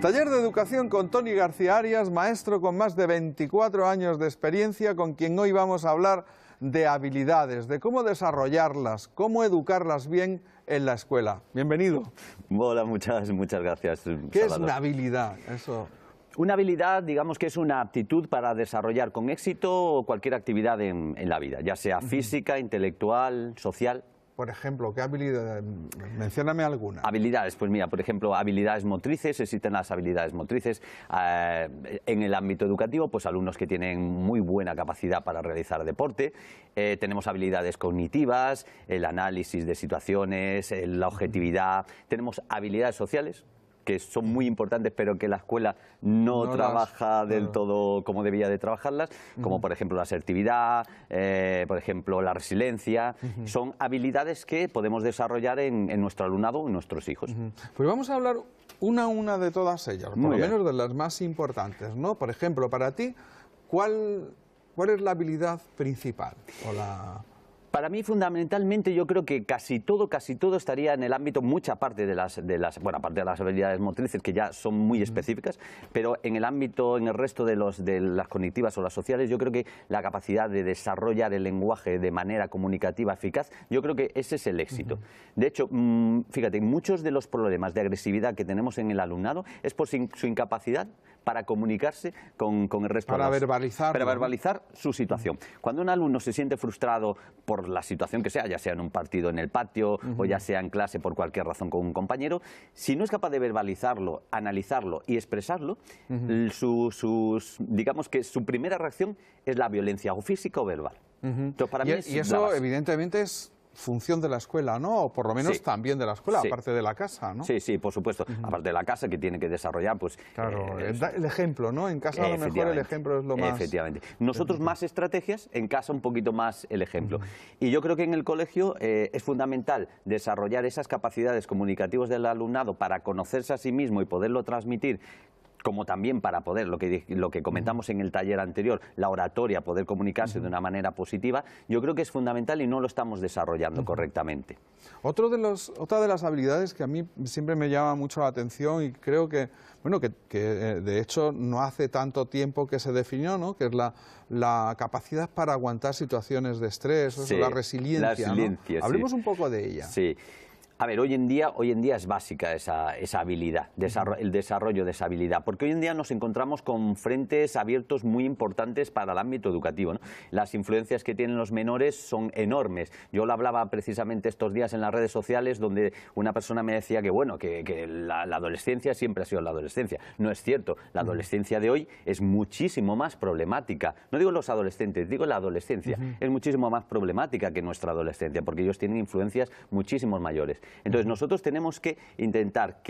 Taller de educación con Toni García Arias, maestro con más de 24 años de experiencia, con quien hoy vamos a hablar de habilidades, de cómo desarrollarlas, cómo educarlas bien en la escuela. Bienvenido. Hola, muchas gracias. ¿Qué es una habilidad? Una habilidad, digamos que es una aptitud para desarrollar con éxito cualquier actividad en la vida, ya sea física, intelectual, social. Por ejemplo, ¿qué habilidad? Mencióname alguna. Habilidades, pues mira, por ejemplo, habilidades motrices, existen las habilidades motrices. En el ámbito educativo, pues alumnos que tienen muy buena capacidad para realizar deporte. Tenemos habilidades cognitivas, el análisis de situaciones, la objetividad. Tenemos habilidades sociales, que son muy importantes, pero que la escuela no trabaja del todo como debía de trabajarlas, como por ejemplo la asertividad, por ejemplo la resiliencia. Son habilidades que podemos desarrollar en nuestro alumnado, en nuestros hijos. Pues vamos a hablar una a una de todas ellas, por lo menos de las más importantes, ¿no? Por ejemplo, para ti, ¿cuál es la habilidad principal? Para mí, fundamentalmente, yo creo que casi todo estaría en el ámbito, mucha parte de las aparte de las habilidades motrices, que ya son muy específicas, pero en el ámbito, en el resto de las cognitivas o las sociales, yo creo que la capacidad de desarrollar el lenguaje de manera comunicativa eficaz, yo creo que ese es el éxito. De hecho, fíjate, muchos de los problemas de agresividad que tenemos en el alumnado es por su incapacidad para comunicarse con el resto para verbalizar su situación. Cuando un alumno se siente frustrado por la situación que sea, ya sea en un partido en el patio o ya sea en clase por cualquier razón con un compañero, si no es capaz de verbalizarlo, analizarlo y expresarlo, digamos que su primera reacción es la violencia o física o verbal. Entonces, para mí y eso evidentemente es función de la escuela, ¿no? O por lo menos también de la escuela, aparte de la casa, ¿no? Sí, por supuesto. Aparte de la casa, que tiene que desarrollar, pues... Claro, el ejemplo, ¿no? En casa a lo mejor el ejemplo es lo más... Efectivamente. Nosotros más estrategias, en casa un poquito más el ejemplo. Y yo creo que en el colegio es fundamental desarrollar esas capacidades comunicativas del alumnado para conocerse a sí mismo y poderlo transmitir, como también para poder, lo que comentamos en el taller anterior, la oratoria, poder comunicarse de una manera positiva, yo creo que es fundamental y no lo estamos desarrollando correctamente. Otra de las habilidades que a mí siempre me llama mucho la atención y creo que, bueno, que de hecho no hace tanto tiempo que se definió, ¿no? Que es la capacidad para aguantar situaciones de estrés, la resiliencia, ¿no? Hablemos un poco de ella. Sí. A ver, hoy en día es básica esa habilidad, el desarrollo de esa habilidad, porque hoy en día nos encontramos con frentes abiertos muy importantes para el ámbito educativo, ¿no? Las influencias que tienen los menores son enormes. Yo lo hablaba precisamente estos días en las redes sociales, donde una persona me decía que la adolescencia siempre ha sido la adolescencia. No es cierto, la adolescencia de hoy es muchísimo más problemática. No digo los adolescentes, digo la adolescencia. Es muchísimo más problemática que nuestra adolescencia, porque ellos tienen influencias muchísimo mayores. Entonces nosotros tenemos que intentar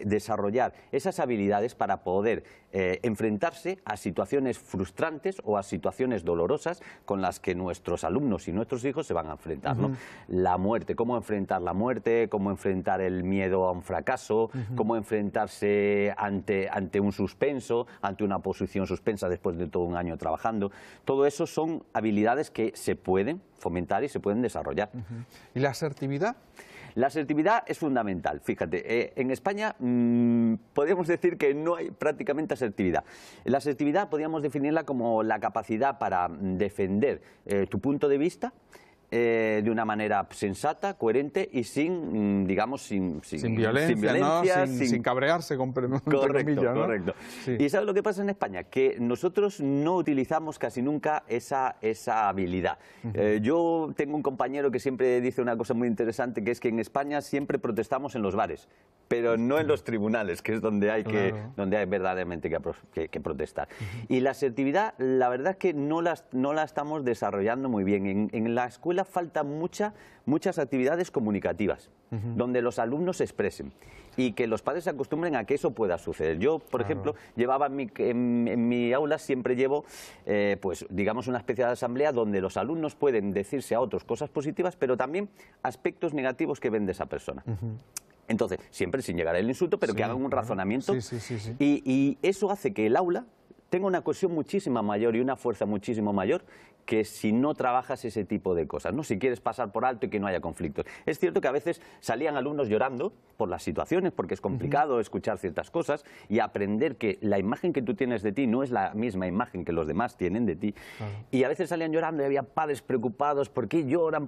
desarrollar esas habilidades para poder enfrentarse a situaciones frustrantes o a situaciones dolorosas con las que nuestros alumnos y nuestros hijos se van a enfrentar, ¿no? La muerte, cómo enfrentar la muerte, cómo enfrentar el miedo a un fracaso, cómo enfrentarse ante un suspenso, ante una posición suspensa después de todo un año trabajando. Todo eso son habilidades que se pueden fomentar y se pueden desarrollar. ¿Y la asertividad? La asertividad es fundamental. Fíjate, en España podríamos decir que no hay prácticamente asertividad. La asertividad podríamos definirla como la capacidad para defender tu punto de vista de una manera sensata, coherente y sin violencia, sin cabrearse con correcto, ¿no? Correcto. Sí. ¿Y sabes lo que pasa en España? Que nosotros no utilizamos casi nunca esa habilidad. Yo tengo un compañero que siempre dice una cosa muy interesante, que es que en España siempre protestamos en los bares, pero no en los tribunales, que es donde hay verdaderamente que protestar. Y la asertividad, la verdad es que no la estamos desarrollando muy bien. En la escuela faltan muchas actividades comunicativas, donde los alumnos se expresen y que los padres se acostumbren a que eso pueda suceder. Yo, por ejemplo, llevaba en mi aula, siempre llevo, pues digamos, una especie de asamblea donde los alumnos pueden decirse a otros cosas positivas, pero también aspectos negativos que ven de esa persona. Entonces, siempre sin llegar al insulto, pero que hagan un razonamiento. Y eso hace que el aula tenga una cohesión muchísimo mayor y una fuerza muchísimo mayor que si no trabajas ese tipo de cosas, ¿no? Si quieres pasar por alto y que no haya conflictos. Es cierto que a veces salían alumnos llorando por las situaciones, porque es complicado escuchar ciertas cosas y aprender que la imagen que tú tienes de ti no es la misma imagen que los demás tienen de ti. Y a veces salían llorando y había padres preocupados, ¿por qué lloran?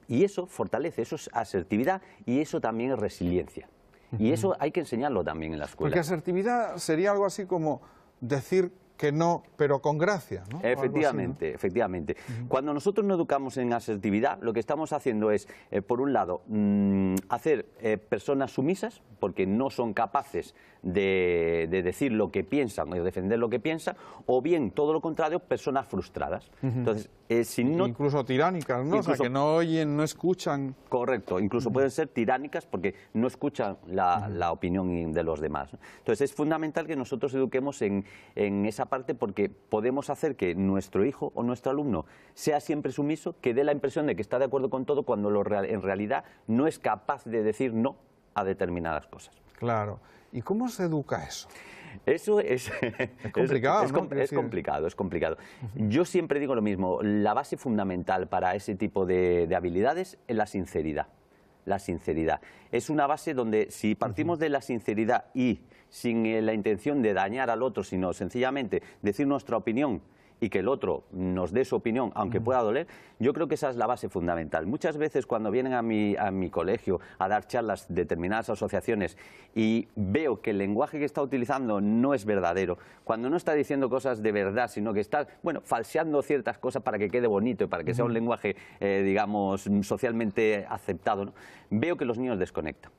Y eso fortalece, eso es asertividad y eso también es resiliencia. Y eso hay que enseñarlo también en la escuela. Porque asertividad sería algo así como decir que no, pero con gracia, ¿no? Efectivamente, así, ¿no? Efectivamente. Cuando nosotros no educamos en asertividad, lo que estamos haciendo es, por un lado, hacer personas sumisas, porque no son capaces de decir lo que piensan o de defender lo que piensan, o bien, todo lo contrario, personas frustradas. Entonces, si no... Incluso tiránicas, ¿no? Incluso, o sea, que no oyen, no escuchan. Correcto, incluso pueden ser tiránicas porque no escuchan la opinión de los demás, ¿no? Entonces, es fundamental que nosotros eduquemos en esa parte, porque podemos hacer que nuestro hijo o nuestro alumno sea siempre sumiso, que dé la impresión de que está de acuerdo con todo cuando en realidad no es capaz de decir no a determinadas cosas. Claro. ¿Y cómo se educa eso? Eso es complicado, es complicado, es complicado. Yo siempre digo lo mismo, la base fundamental para ese tipo de habilidades es la sinceridad. La sinceridad. Es una base donde si partimos de la sinceridad y sin la intención de dañar al otro, sino sencillamente decir nuestra opinión y que el otro nos dé su opinión, aunque pueda doler, yo creo que esa es la base fundamental. Muchas veces cuando vienen a mi colegio a dar charlas determinadas asociaciones y veo que el lenguaje que está utilizando no es verdadero, cuando no está diciendo cosas de verdad, sino que está, bueno, falseando ciertas cosas para que quede bonito y para que sea un lenguaje, digamos, socialmente aceptado, ¿no? Veo que los niños desconectan.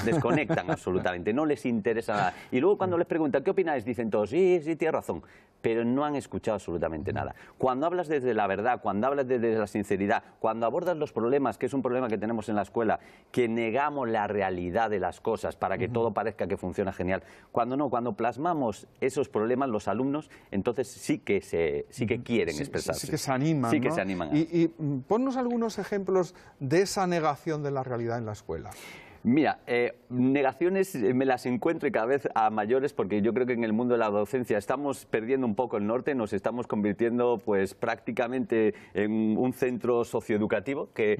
Desconectan absolutamente, no les interesa nada. Y luego cuando les preguntan ¿qué opináis? Dicen todos, sí, sí, tienes razón, pero no han escuchado absolutamente nada. Cuando hablas desde la verdad, cuando hablas desde la sinceridad, cuando abordas los problemas, que es un problema que tenemos en la escuela, que negamos la realidad de las cosas para que todo parezca que funciona genial, cuando plasmamos esos problemas los alumnos, entonces sí que quieren expresarse. Sí que se animan, Sí ¿no? que se animan. Y ponnos algunos ejemplos de esa negación de la realidad en la escuela. Mira, negaciones me las encuentro y cada vez a mayores, porque yo creo que en el mundo de la docencia estamos perdiendo un poco el norte, nos estamos convirtiendo pues prácticamente en un centro socioeducativo que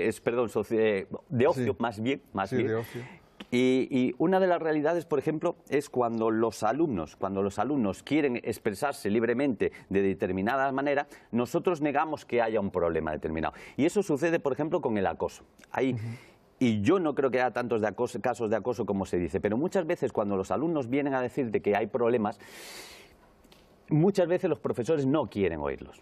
es, perdón, de ocio, más bien. De ocio. Y una de las realidades, por ejemplo, es cuando los alumnos quieren expresarse libremente de determinada manera, nosotros negamos que haya un problema determinado. Y eso sucede, por ejemplo, con el acoso. Y yo no creo que haya tantos casos de acoso como se dice, pero muchas veces cuando los alumnos vienen a decirte que hay problemas, muchas veces los profesores no quieren oírlos.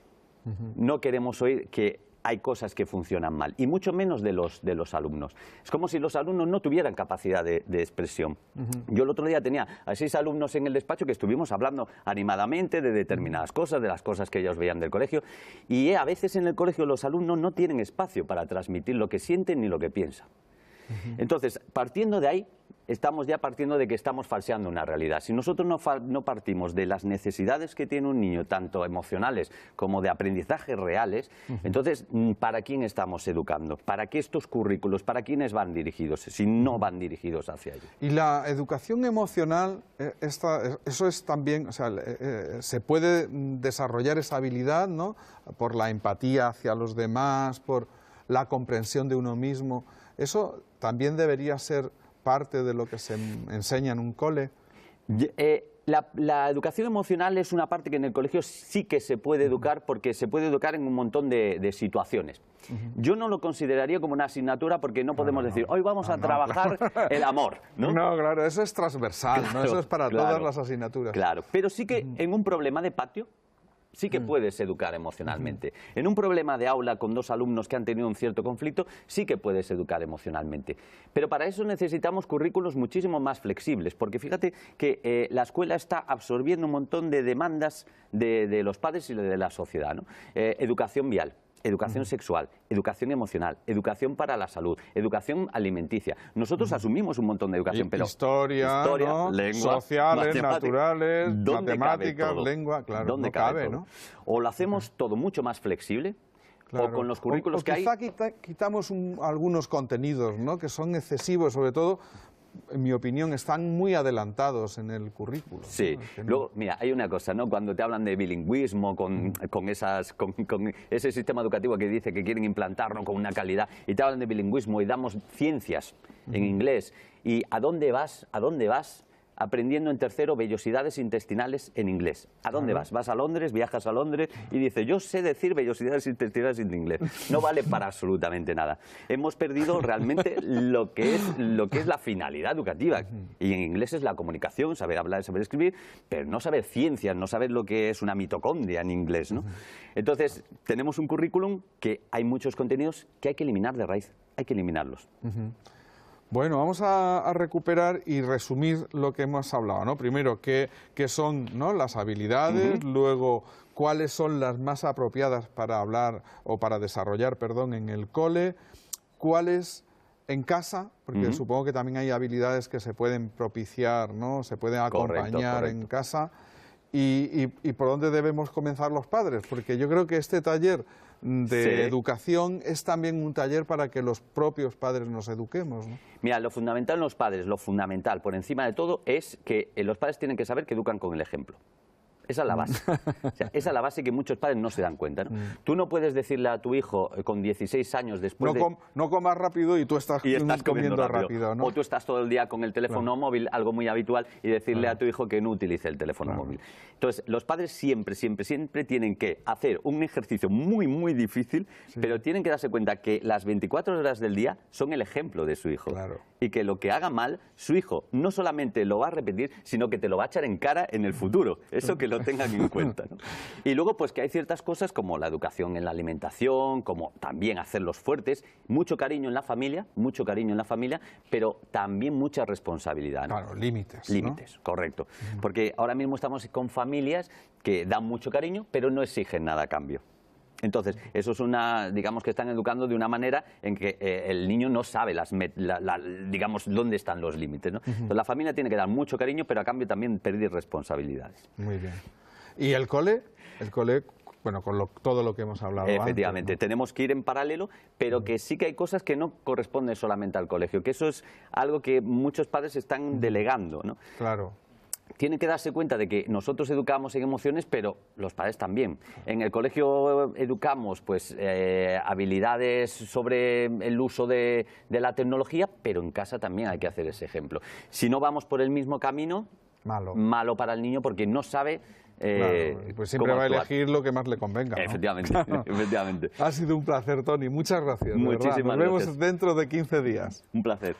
No queremos oír que hay cosas que funcionan mal, y mucho menos de los alumnos. Es como si los alumnos no tuvieran capacidad de expresión. Yo el otro día tenía a 6 alumnos en el despacho que estuvimos hablando animadamente de determinadas cosas, de las cosas que ellos veían del colegio, y a veces en el colegio los alumnos no tienen espacio para transmitir lo que sienten ni lo que piensan. Entonces, partiendo de ahí, estamos ya partiendo de que estamos falseando una realidad. Si nosotros no partimos de las necesidades que tiene un niño, tanto emocionales como de aprendizaje reales, entonces, ¿para quién estamos educando? ¿Para qué estos currículos? ¿Para quiénes van dirigidos? Si no van dirigidos hacia ello. Y la educación emocional, eso es también, o sea, se puede desarrollar esa habilidad, ¿no? Por la empatía hacia los demás, por la comprensión de uno mismo. Eso también debería ser parte de lo que se enseña en un cole. La educación emocional es una parte que en el colegio sí que se puede educar, porque se puede educar en un montón de situaciones. Yo no lo consideraría como una asignatura, porque no podemos decir, hoy vamos a trabajar el amor, ¿no? No, claro, eso es transversal, claro, ¿no? Eso es para claro, todas las asignaturas. Claro, pero sí que en un problema de patio sí que puedes educar emocionalmente. En un problema de aula con 2 alumnos que han tenido un cierto conflicto, sí que puedes educar emocionalmente. Pero para eso necesitamos currículos muchísimo más flexibles, porque fíjate que la escuela está absorbiendo un montón de demandas de los padres y de la sociedad, ¿no? Educación vial, educación sexual, educación emocional, educación para la salud, educación alimenticia. Nosotros asumimos un montón de educación, pero historia, ¿no? Lengua, sociales, naturales, matemáticas, lengua, claro, ¿dónde no cabe, todo? ¿no? O lo hacemos todo mucho más flexible, claro, o con los currículos que hay. Quizá quitamos algunos contenidos, ¿no? Que son excesivos, sobre todo en mi opinión, están muy adelantados en el currículo. Sí, ¿no? luego, mira, hay una cosa, ¿no? Cuando te hablan de bilingüismo, con ese sistema educativo que dice que quieren implantarlo con una calidad, y te hablan de bilingüismo y damos ciencias en inglés, ¿y a dónde vas? ¿A dónde vas? Aprendiendo en tercero vellosidades intestinales en inglés. ¿A dónde vas? Vas a Londres, viajas a Londres y dices, yo sé decir vellosidades intestinales en inglés. No vale para absolutamente nada. Hemos perdido realmente lo que es la finalidad educativa. Y en inglés es la comunicación, saber hablar, saber escribir, pero no saber ciencias, no saber lo que es una mitocondria en inglés, ¿no? Entonces, tenemos un currículum que hay muchos contenidos que hay que eliminar de raíz. Hay que eliminarlos. Bueno, vamos a recuperar y resumir lo que hemos hablado, ¿no? Primero, qué son, ¿no?, las habilidades, luego cuáles son las más apropiadas para hablar o para desarrollar, perdón, en el cole, cuáles en casa, porque supongo que también hay habilidades que se pueden propiciar, ¿no?, se pueden acompañar correcto. en casa, y por dónde debemos comenzar los padres, porque yo creo que este taller de educación es también un taller para que los propios padres nos eduquemos, ¿no? Mira, lo fundamental en los padres, lo fundamental por encima de todo es que los padres tienen que saber que educan con el ejemplo. Esa es la base. O sea, esa es la base que muchos padres no se dan cuenta, ¿no? Tú no puedes decirle a tu hijo con 16 años después no comas rápido y tú estás comiendo rápido, ¿no? O tú estás todo el día con el teléfono móvil, algo muy habitual, y decirle a tu hijo que no utilice el teléfono móvil. Entonces, los padres siempre tienen que hacer un ejercicio muy, muy difícil, pero tienen que darse cuenta que las 24 horas del día son el ejemplo de su hijo. Claro. Y que lo que haga mal, su hijo no solamente lo va a repetir, sino que te lo va a echar en cara en el futuro. Eso que lo tengan en cuenta, ¿no? Y luego, pues que hay ciertas cosas como la educación en la alimentación, como también hacerlos fuertes, mucho cariño en la familia, pero también mucha responsabilidad, ¿no? Claro, límites. Límites, ¿no? Correcto. Porque ahora mismo estamos con familias que dan mucho cariño, pero no exigen nada a cambio. Entonces, eso es digamos que están educando de una manera en que el niño no sabe digamos, dónde están los límites, ¿no? Entonces, la familia tiene que dar mucho cariño, pero a cambio también pedir responsabilidades. Muy bien. ¿Y el cole? El cole, bueno, con todo lo que hemos hablado Efectivamente, antes, ¿no? Tenemos que ir en paralelo, pero que sí que hay cosas que no corresponden solamente al colegio, que eso es algo que muchos padres están delegando, ¿no? Claro. Tienen que darse cuenta de que nosotros educamos en emociones, pero los padres también. En el colegio educamos pues habilidades sobre el uso de la tecnología, pero en casa también hay que hacer ese ejemplo. Si no vamos por el mismo camino, malo para el niño porque no sabe pues siempre va a elegir lo que más le convenga, ¿no? Efectivamente, efectivamente. Ha sido un placer, Toni. Muchas gracias. Muchísimas Nos vemos gracias. dentro de 15 días. Un placer.